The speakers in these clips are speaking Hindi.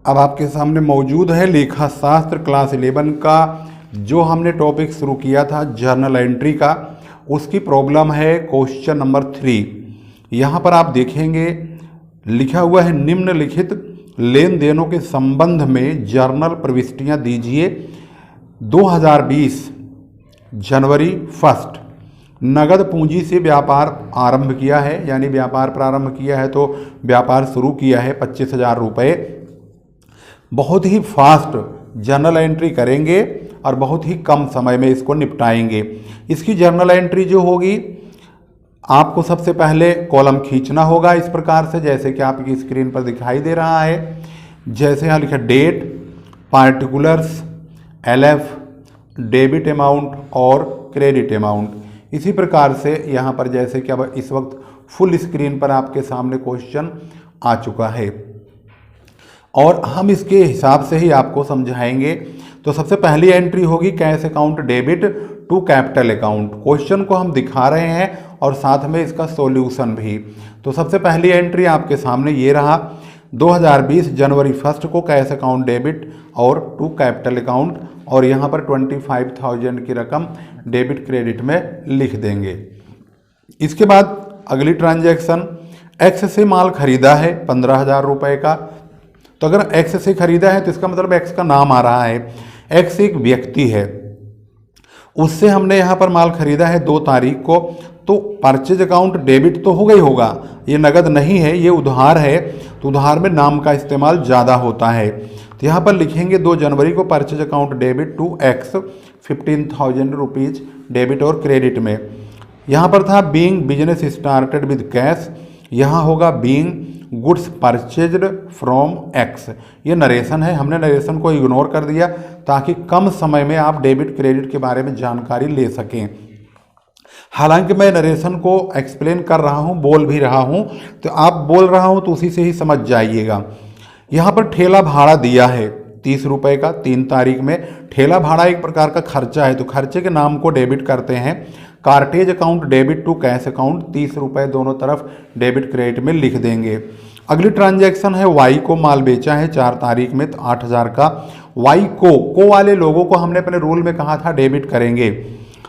अब आपके सामने मौजूद है लेखा शास्त्र क्लास 11 का जो हमने टॉपिक शुरू किया था जर्नल एंट्री का, उसकी प्रॉब्लम है क्वेश्चन नंबर 3। यहाँ पर आप देखेंगे लिखा हुआ है निम्नलिखित लेन देनों के संबंध में जर्नल प्रविष्टियाँ दीजिए। 2020 जनवरी 1 नगद पूंजी से व्यापार आरंभ किया है, यानी व्यापार प्रारंभ किया है तो व्यापार शुरू किया है 25,000 रुपये। बहुत ही फास्ट जर्नल एंट्री करेंगे और बहुत ही कम समय में इसको निपटाएंगे। इसकी जर्नल एंट्री जो होगी, आपको सबसे पहले कॉलम खींचना होगा इस प्रकार से, जैसे कि आपकी स्क्रीन पर दिखाई दे रहा है। जैसे यहाँ लिखा date, particulars, LF, debit amount और क्रेडिट अमाउंट। इसी प्रकार से यहाँ पर जैसे कि अब इस वक्त फुल स्क्रीन पर आपके सामने क्वेश्चन आ चुका है और हम इसके हिसाब से ही आपको समझाएंगे। तो सबसे पहली एंट्री होगी cash account debit to capital account. Question को हम दिखा रहे हैं और साथ में इसका सॉल्यूशन भी। तो सबसे पहली एंट्री आपके सामने ये रहा, 2020 जनवरी 1 को कैश अकाउंट डेबिट और टू कैपिटल अकाउंट, और यहाँ पर 25,000 की रकम डेबिट क्रेडिट में लिख देंगे। इसके बाद अगली ट्रांजैक्शन, एक्स से माल खरीदा है 15,000 रुपये का। तो अगर एक्स से खरीदा है तो इसका मतलब एक्स का नाम आ रहा है। एक्स एक व्यक्ति है, उससे हमने यहाँ पर माल खरीदा है 2 तारीख को, तो परचेज अकाउंट डेबिट तो होगा ही होगा। ये नगद नहीं है, ये उधार है, तो उधार में नाम का इस्तेमाल ज़्यादा होता है। तो यहाँ पर लिखेंगे 2 जनवरी को purchase account debit to X 15,000 rupees debit और क्रेडिट में। यहाँ पर था being business started with cash, यहाँ होगा being goods purchased from X. ये नरेशन है, हमने नरेशन को इग्नोर कर दिया ताकि कम समय में आप डेबिट क्रेडिट के बारे में जानकारी ले सकें। हालांकि मैं नरेशन को एक्सप्लेन कर रहा हूँ, बोल भी रहा हूँ, तो आप बोल रहा हूँ तो उसी से ही समझ जाइएगा। यहाँ पर ठेला भाड़ा दिया है 30 रुपये का 3 तारीख में। ठेला भाड़ा एक प्रकार का खर्चा है, तो खर्चे के नाम को डेबिट करते हैं। Cartage account debit to cash account 30 रुपये दोनों तरफ डेबिट क्रेडिट में लिख देंगे। अगली ट्रांजैक्शन है वाई को माल बेचा है 4 तारीख में, तो 8,000 का। वाई को वाले लोगों को हमने अपने रूल में कहा था डेबिट करेंगे,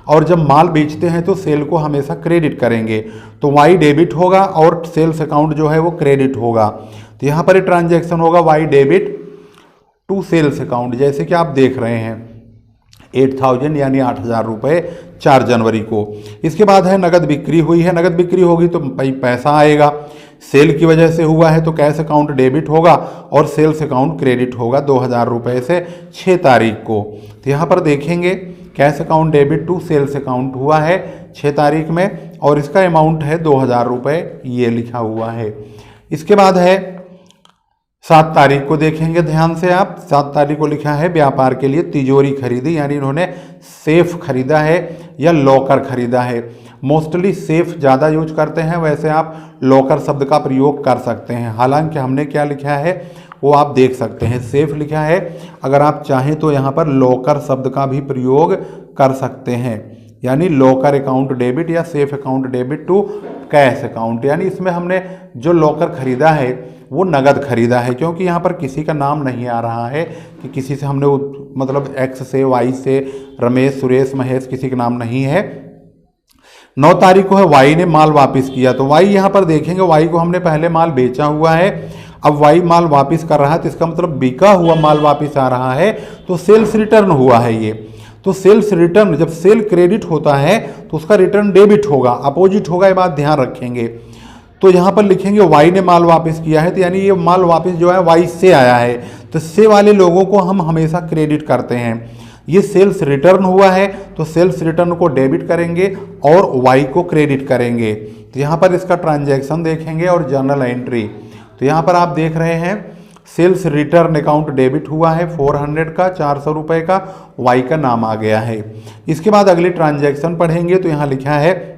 और जब माल बेचते हैं तो सेल को हमेशा क्रेडिट करेंगे। तो वाई डेबिट होगा और सेल्स अकाउंट जो है वो क्रेडिट होगा। तो यहाँ पर ट्रांजैक्शन होगा Y debit to sales account, जैसे कि आप देख रहे हैं 8,000 यानी 8,000 रुपये 4 जनवरी को। इसके बाद है नगद बिक्री हुई है, नगद बिक्री होगी तो पैसा आएगा। सेल की वजह से हुआ है तो कैश अकाउंट डेबिट होगा और सेल्स अकाउंट क्रेडिट होगा 2,000 रुपये से 6 तारीख को। तो यहाँ पर देखेंगे cash account debit to sales account हुआ है 6 तारीख में और इसका अमाउंट है 2,000 रुपये, ये लिखा हुआ है। इसके बाद है 7 तारीख को, देखेंगे ध्यान से आप, 7 तारीख को लिखा है व्यापार के लिए तिजोरी खरीदी, यानी इन्होंने सेफ खरीदा है या लॉकर खरीदा है। मोस्टली सेफ ज़्यादा यूज करते हैं, वैसे आप लॉकर शब्द का प्रयोग कर सकते हैं। हालांकि हमने क्या लिखा है वो आप देख सकते हैं, सेफ लिखा है। अगर आप चाहें तो यहाँ पर लॉकर शब्द का भी प्रयोग कर सकते हैं, यानी लॉकर अकाउंट डेबिट या safe account debit to cash account. यानी इसमें हमने जो लॉकर खरीदा है वो नगद खरीदा है, क्योंकि यहाँ पर किसी का नाम नहीं आ रहा है कि किसी से हमने मतलब एक्स से, वाई से, रमेश, सुरेश, महेश, किसी का नाम नहीं है। 9 तारीख को है वाई ने माल वापस किया, तो वाई यहाँ पर देखेंगे वाई को हमने पहले माल बेचा हुआ है, अब वाई माल वापस कर रहा है, तो इसका मतलब बिका हुआ माल वापस आ रहा है, तो सेल्स रिटर्न हुआ है ये। तो सेल्स रिटर्न, जब सेल क्रेडिट होता है तो उसका रिटर्न डेबिट होगा, अपोजिट होगा, ये बात ध्यान रखेंगे। तो यहाँ पर लिखेंगे वाई ने माल वापस किया है, तो यानी ये माल वापस जो है वाई से आया है, तो से वाले लोगों को हम हमेशा क्रेडिट करते हैं। ये सेल्स रिटर्न हुआ है तो सेल्स रिटर्न को डेबिट करेंगे और वाई को क्रेडिट करेंगे। तो यहाँ पर इसका ट्रांजैक्शन देखेंगे और जर्नल एंट्री। तो यहाँ पर आप देख रहे हैं सेल्स रिटर्न अकाउंट डेबिट हुआ है 400 का, 400 रुपये का, वाई का नाम आ गया है। इसके बाद अगली ट्रांजैक्शन पढ़ेंगे तो यहाँ लिखा है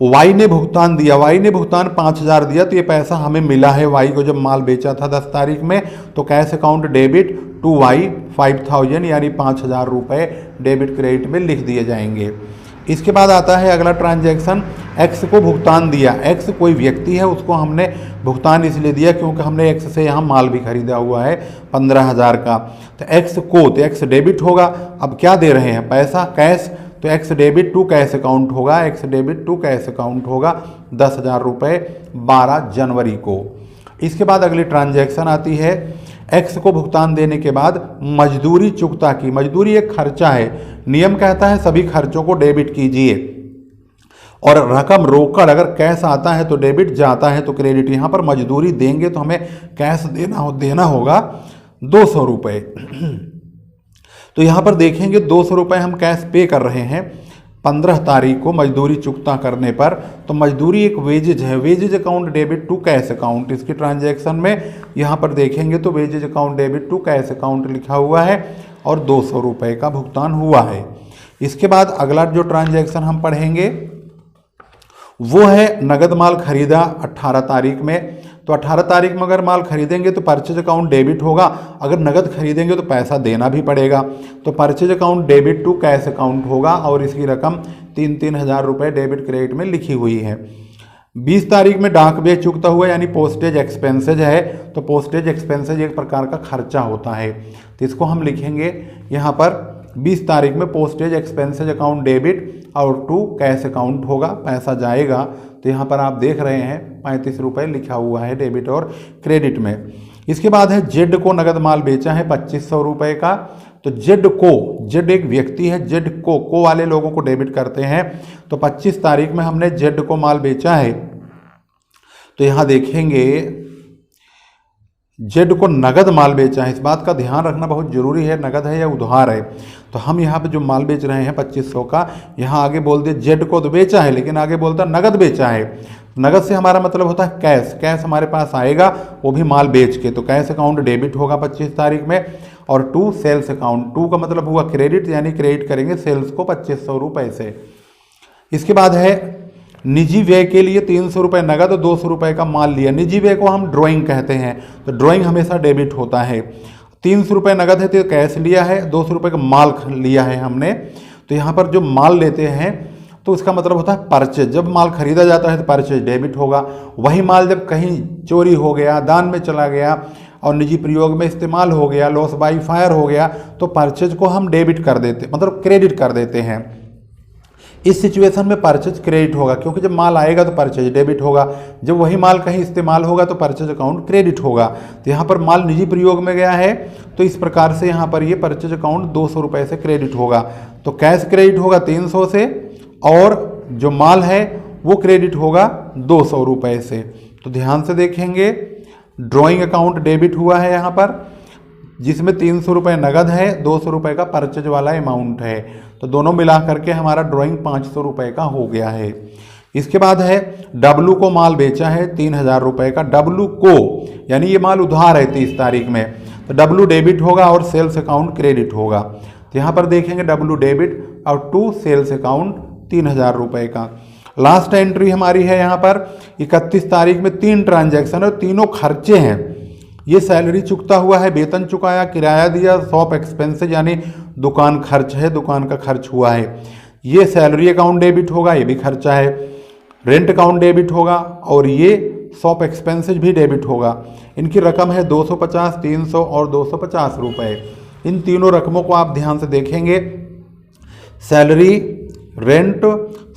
वाई ने भुगतान दिया, वाई ने भुगतान 5,000 दिया, तो ये पैसा हमें मिला है वाई को जब माल बेचा था 10 तारीख में, तो cash account debit to Y 5,000 यानी 5,000 रुपये डेबिट क्रेडिट में लिख दिए जाएंगे। इसके बाद आता है अगला ट्रांजैक्शन एक्स को भुगतान दिया। एक्स कोई व्यक्ति है, उसको हमने भुगतान इसलिए दिया क्योंकि हमने एक्स से यहाँ माल भी खरीदा हुआ है 15,000 का। तो एक्स को, तो एक्स डेबिट होगा। अब क्या दे रहे हैं, पैसा, कैश, तो x debit to cash account होगा। X debit to cash account होगा 10,000 रुपये 12 जनवरी को। इसके बाद अगली ट्रांजैक्शन आती है, एक्स को भुगतान देने के बाद मजदूरी चुकता की। मजदूरी एक खर्चा है, नियम कहता है सभी खर्चों को डेबिट कीजिए, और रकम रोकड़ अगर कैश आता है तो डेबिट, जाता है तो क्रेडिट। यहाँ पर मजदूरी देंगे तो हमें कैश देना होगा 200 रुपये। तो यहाँ पर देखेंगे 200 रुपये हम कैश पे कर रहे हैं 15 तारीख को मजदूरी चुकता करने पर। तो मजदूरी एक वेजेज है, wages account debit to cash account. इसकी ट्रांजैक्शन में यहाँ पर देखेंगे तो wages account debit to cash account लिखा हुआ है और 200 रुपये का भुगतान हुआ है। इसके बाद अगला जो ट्रांजैक्शन हम पढ़ेंगे वो है नगद माल खरीदा 18 तारीख में। तो 18 तारीख में अगर माल खरीदेंगे तो परचेज अकाउंट डेबिट होगा, अगर नगद खरीदेंगे तो पैसा देना भी पड़ेगा। तो purchase account debit to cash account होगा और इसकी रकम 3-3 हज़ार रुपये डेबिट क्रेडिट में लिखी हुई है। 20 तारीख में डाक व्यय चुकता हुआ यानी पोस्टेज एक्सपेंसेज है। तो पोस्टेज एक्सपेंसेज एक प्रकार का खर्चा होता है, तो इसको हम लिखेंगे यहाँ पर 20 तारीख में पोस्टेज एक्सपेंसेज अकाउंट डेबिट और टू कैश अकाउंट होगा, पैसा जाएगा। तो यहाँ पर आप देख रहे हैं 35 रुपये लिखा हुआ है डेबिट और क्रेडिट में। इसके बाद है जेड को नगद माल बेचा है 2500 रुपये का। तो जेड को, जेड एक व्यक्ति है, जेड को वाले लोगों को डेबिट करते हैं। तो 25 तारीख में हमने जेड को माल बेचा है। तो यहाँ देखेंगे जेड को नगद माल बेचा है, इस बात का ध्यान रखना बहुत जरूरी है, नगद है या उधार है। तो हम यहाँ पे जो माल बेच रहे हैं 2500 का, यहाँ आगे बोल दे जेड को तो बेचा है लेकिन आगे बोलता नगद बेचा है। नगद से हमारा मतलब होता है कैश, कैश हमारे पास आएगा वो भी माल बेच के। तो कैश अकाउंट डेबिट होगा 25 तारीख में। और टू सेल्स अकाउंट, टू का मतलब हुआ क्रेडिट, यानी क्रेडिट करेंगे सेल्स को 2500 रुपये से। इसके बाद है निजी व्यय के लिए 300 रुपये नगद और 200 रुपये का माल लिया। निजी व्यय को हम ड्राइंग कहते हैं, तो ड्राइंग हमेशा डेबिट होता है। 300 रुपये नगद है तो कैश लिया है, 200 रुपये का माल लिया है हमने। तो यहाँ पर जो माल लेते हैं तो उसका मतलब होता है परचेज। जब माल खरीदा जाता है तो परचेज डेबिट होगा। वही माल जब कहीं चोरी हो गया, दान में चला गया और निजी प्रयोग में इस्तेमाल हो गया, लॉस बाई फायर हो गया, तो परचेज को हम डेबिट कर देते, मतलब क्रेडिट कर देते हैं। इस सिचुएशन में परचेज क्रेडिट होगा, क्योंकि जब माल आएगा तो परचेज डेबिट होगा, जब वही माल कहीं इस्तेमाल होगा तो परचेज अकाउंट क्रेडिट होगा। तो यहाँ पर माल निजी प्रयोग में गया है तो इस प्रकार से यहाँ पर ये परचेज अकाउंट 200 रुपये से क्रेडिट होगा। तो कैश क्रेडिट होगा 300 से और जो माल है वो क्रेडिट होगा 200 रुपये से। तो ध्यान से देखेंगे, ड्राइंग अकाउंट डेबिट हुआ है यहाँ पर, जिसमें 300 रुपये नगद है, 200 रुपये का परचेज वाला अमाउंट है। तो दोनों मिला करके हमारा ड्राइंग 500 रुपये का हो गया है। इसके बाद है डब्लू को माल बेचा है 3000 रुपये का। डब्लू को यानी ये माल उधार है 30 तारीख में, तो डब्लू डेबिट होगा और सेल्स अकाउंट क्रेडिट होगा। तो यहाँ पर देखेंगे डब्लू डेबिट और टू सेल्स अकाउंट 3000 रुपये का। लास्ट एंट्री हमारी है यहाँ पर 31 तारीख में 3 ट्रांजैक्शन और तीनों खर्चे हैं। ये सैलरी चुकता हुआ है, वेतन चुकाया, किराया दिया, शॉप एक्सपेंसेज यानी दुकान खर्च है, दुकान का खर्च हुआ है। ये सैलरी अकाउंट डेबिट होगा, ये भी खर्चा है। रेंट अकाउंट डेबिट होगा और ये शॉप एक्सपेंसेज भी डेबिट होगा। इनकी रकम है 250, 300 और 250 रुपये। इन तीनों रकमों को आप ध्यान से देखेंगे, सैलरी, रेंट,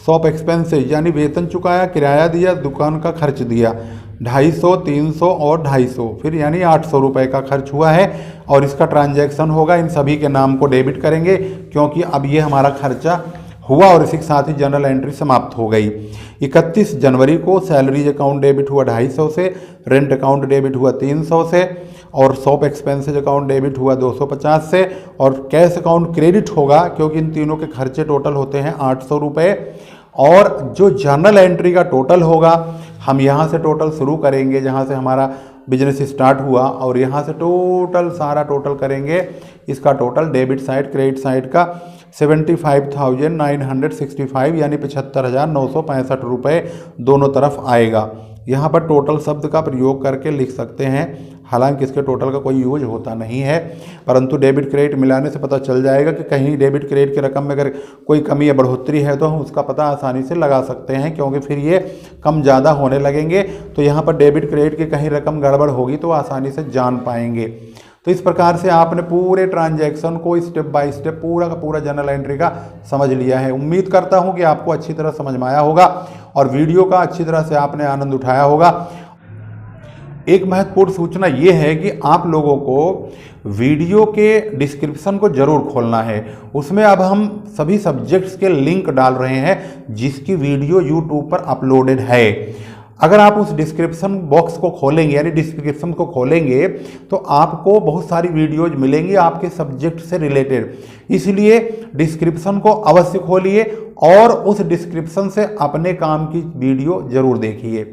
शॉप एक्सपेंसेज यानी वेतन चुकाया, किराया दिया, दुकान का खर्च दिया, 250, 300 और 250, फिर यानी 800 रुपये का खर्च हुआ है और इसका ट्रांजैक्शन होगा। इन सभी के नाम को डेबिट करेंगे क्योंकि अब ये हमारा खर्चा हुआ और इसी के साथ ही जनरल एंट्री समाप्त हो गई। 31 जनवरी को सैलरीज अकाउंट डेबिट हुआ 250 से, रेंट अकाउंट डेबिट हुआ 300 से और शॉप एक्सपेंसेज अकाउंट डेबिट हुआ 250 से और कैश अकाउंट क्रेडिट होगा क्योंकि इन तीनों के खर्चे टोटल होते हैं 800 रुपये। और जो जर्नल एंट्री का टोटल होगा, हम यहाँ से टोटल शुरू करेंगे जहाँ से हमारा बिजनेस स्टार्ट हुआ और यहाँ से टोटल सारा टोटल करेंगे। इसका total debit side credit side का 75,965 यानी 75,965 रुपये दोनों तरफ आएगा। यहाँ पर टोटल शब्द का प्रयोग करके लिख सकते हैं हालांकि इसके टोटल का कोई यूज होता नहीं है, परंतु डेबिट क्रेडिट मिलाने से पता चल जाएगा कि कहीं डेबिट क्रेडिट की रकम में अगर कोई कमी या बढ़ोतरी है तो हम उसका पता आसानी से लगा सकते हैं, क्योंकि फिर ये कम ज़्यादा होने लगेंगे तो यहाँ पर डेबिट क्रेडिट की कहीं रकम गड़बड़ होगी तो आसानी से जान पाएंगे। तो इस प्रकार से आपने पूरे ट्रांजैक्शन को स्टेप बाय स्टेप पूरा का पूरा जर्नल एंट्री का समझ लिया है। उम्मीद करता हूं कि आपको अच्छी तरह समझ में आया होगा और वीडियो का अच्छी तरह से आपने आनंद उठाया होगा। एक महत्वपूर्ण सूचना ये है कि आप लोगों को वीडियो के डिस्क्रिप्शन को जरूर खोलना है। उसमें अब हम सभी सब्जेक्ट्स के लिंक डाल रहे हैं जिसकी वीडियो यूट्यूब पर अपलोडेड है। अगर आप उस डिस्क्रिप्शन बॉक्स को खोलेंगे यानी डिस्क्रिप्शन को खोलेंगे तो आपको बहुत सारी वीडियोज मिलेंगी आपके सब्जेक्ट से रिलेटेड, इसलिए डिस्क्रिप्शन को अवश्य खोलिए और उस डिस्क्रिप्शन से अपने काम की वीडियो जरूर देखिए।